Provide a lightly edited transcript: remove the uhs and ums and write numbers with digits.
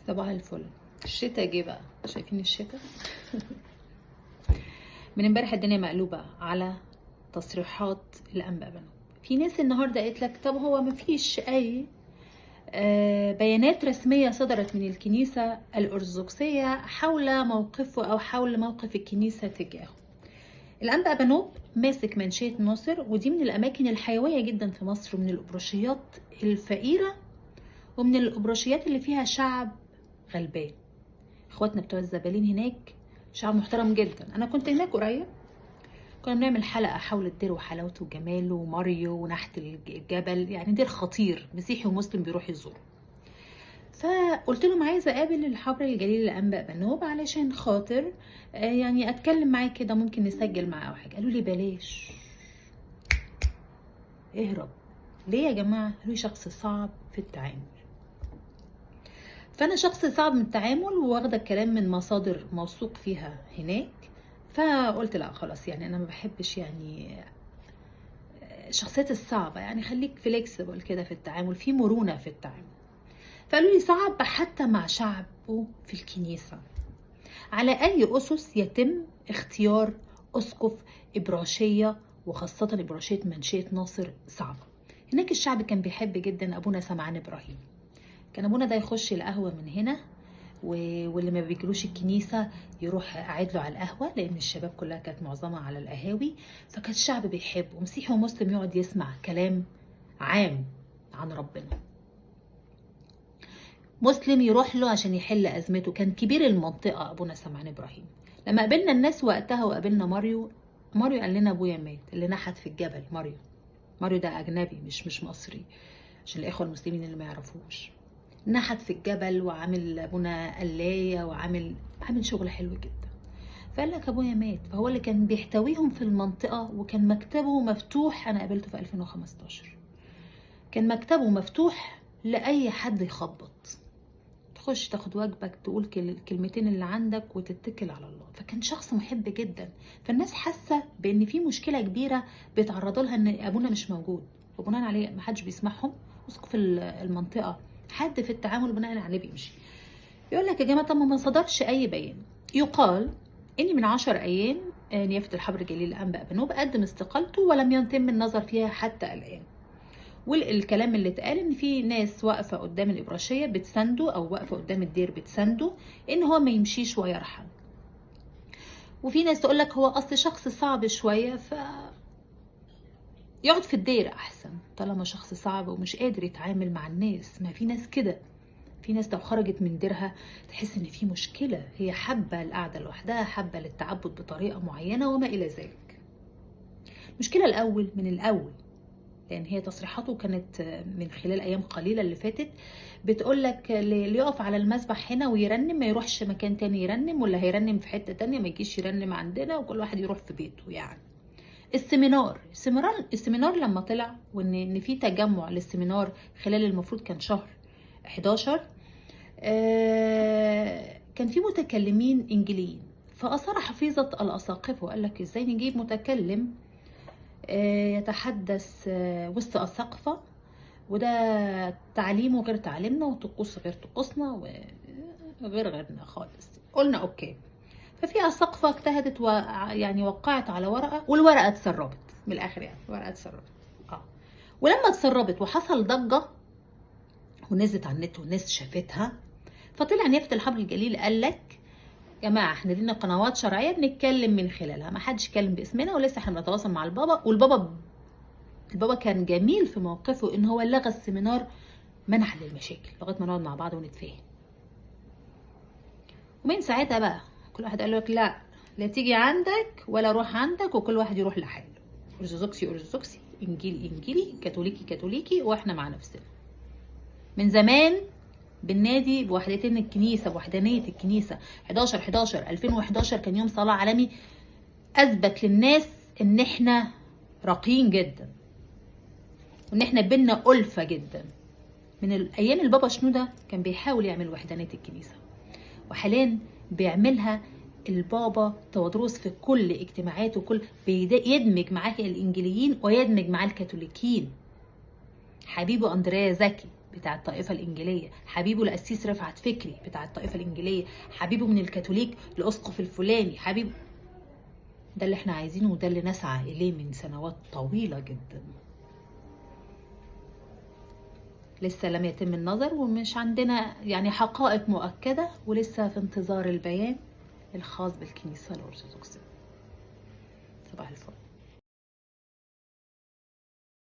صباح الفل. الشتا جه بقى، شايفين الشتا؟ من امبارح الدنيا مقلوبة على تصريحات الأنبا بنو. في ناس النهاردة قالت لك طب هو مفيش أي بيانات رسمية صدرت من الكنيسة الأرثوذكسية حول موقفه أو حول موقف الكنيسة تجاهه. الأنبا بنوب ماسك منشية ناصر، ودي من الأماكن الحيوية جدا في مصر، ومن الأبروشيات الفقيرة، ومن الأبروشيات اللي فيها شعب غلبان. اخواتنا بتوع الزبالين هناك شعب محترم جدا. انا كنت هناك قريب، كنا بنعمل حلقه حول الدير وحلاوته وجماله وماريو ونحت الجبل، يعني دير خطير، مسيحي ومسلم بيروح يزوره. فقلت لهم عايزه اقابل الحبر الجليل الانبا بنوب علشان خاطر يعني اتكلم معاه كده، ممكن نسجل معاه او حاجه. قالوا لي بلاش، اهرب. ليه يا جماعه؟ قالوا لي شخص صعب في التعامل. فانا شخص صعب من التعامل، واخده الكلام من مصادر موثوق فيها هناك. فقلت لا خلاص، يعني انا ما بحبش يعني الشخصيات الصعبه، يعني خليك فليكسبل كده في التعامل، في مرونه في التعامل. فقالوا لي صعب حتى مع شعبه في الكنيسه. على اي اسس يتم اختيار اسقف ابراشيه، وخاصه ابراشيه منشيه ناصر؟ صعبه. هناك الشعب كان بيحب جدا ابونا سمعان ابراهيم. كان ابونا ده يخش القهوه من هنا، واللي ما بيجيلوش الكنيسه يروح قاعد له على القهوه، لان الشباب كلها كانت معظمها على القهاوي. فكان الشعب بيحبه، مسيحي ومسلم يقعد يسمع كلام عام عن ربنا. مسلم يروح له عشان يحل ازمته. كان كبير المنطقه ابونا سمعان ابراهيم. لما قابلنا الناس وقتها وقابلنا ماريو قال لنا ابويا مات، اللي نحت في الجبل. ماريو ده اجنبي مش مصري، عشان الاخوه المسلمين اللي ما يعرفوش. نحت في الجبل وعامل ابونا قلايه وعامل شغل حلو جدا. فقال لك ابويا مات، فهو اللي كان بيحتويهم في المنطقه، وكان مكتبه مفتوح. انا قابلته في 2015، كان مكتبه مفتوح لاي حد يخبط، تخش تاخد واجبك، تقول الكلمتين اللي عندك وتتكل على الله. فكان شخص محب جدا. فالناس حاسه بان في مشكله كبيره بيتعرضوا لها، ان ابونا مش موجود، وبناء عليه ما حدش بيسمعهم. اسقف المنطقه حد في التعامل بناء عليه بيمشي. يقول لك يا جماعه طب ما صدرش اي بيان. يقال ان من 10 ايام نيافه الحبر الجليل الانبا بنوب قدم استقالته، ولم يتم النظر فيها حتى الان. والكلام اللي اتقال ان في ناس واقفه قدام الابراشيه بتسنده، او واقفه قدام الدير بتسنده، ان هو ما يمشيش ويرحل. وفي ناس تقول لك هو اصل شخص صعب شويه، ف يقعد في الدير احسن طالما شخص صعب ومش قادر يتعامل مع الناس. ما في ناس كده، في ناس لو خرجت من ديرها تحس ان في مشكله، هي حابه القعده لوحدها، حابه للتعبد بطريقه معينه وما الى ذلك. المشكله الاول من الاول، لان هي تصريحاته كانت من خلال ايام قليله اللي فاتت بتقول لك اللي يقف على المسبح هنا ويرنم ما يروحش مكان تاني يرنم، ولا هيرنم في حته تانيه ما يجيش يرنم عندنا، وكل واحد يروح في بيته. يعني السمينار لما طلع، وان في تجمع للسمينار خلال المفروض كان شهر 11، كان في متكلمين انجيليين. فاثار حفيظه الاساقفه وقال لك ازاي نجيب متكلم يتحدث وسط أساقفة، وده تعليمه غير تعليمنا وطقوس غير طقوسنا وغير غيرنا خالص. قلنا اوكي. ففي أساقفة اجتهدت يعني وقعت على ورقة، والورقة اتسربت من الآخر، يعني الورقة اتسربت. ولما اتسربت وحصل ضجة ونزلت على النت والناس شافتها، فطلع نيافة الحبر الجليل قال لك يا جماعه احنا لينا قنوات شرعيه بنتكلم من خلالها، ما حدش يتكلم باسمنا، ولسه احنا بنتواصل مع البابا. البابا كان جميل في موقفه، ان هو لغى السيمينار منعا للمشاكل لغايه ما نقعد مع بعض ونتفاهم. ومن ساعتها بقى كل واحد قال لك لا تيجي عندك ولا روح عندك، وكل واحد يروح لحاله. ارثوذكسي، انجيلي، كاثوليكي، واحنا مع نفسنا. من زمان بالنادي بوحدتين الكنيسه، بوحدانيه الكنيسه. 11/11/2011 كان يوم صلاه عالمي، اثبت للناس ان احنا راقيين جدا، وان احنا بينا ألفة جدا. من الايام البابا شنودة كان بيحاول يعمل وحدانيه الكنيسه، وحاليا بيعملها البابا تودروس في كل اجتماعاته، وكل يدمج معاه الانجيليين ويدمج معاه الكاثوليكيين. حبيبه اندريا زكي بتاع الطائفة الإنجيلية، حبيبه القسيس رفعت فكري بتاع الطائفة الإنجيلية، حبيبه من الكاثوليك الأسقف الفلاني، حبيبه. ده اللي احنا عايزينه وده اللي نسعى إليه من سنوات طويلة جدا. لسه لم يتم النظر ومش عندنا يعني حقائق مؤكدة، ولسه في انتظار البيان الخاص بالكنيسة الأرثوذكسية. صباح الفل.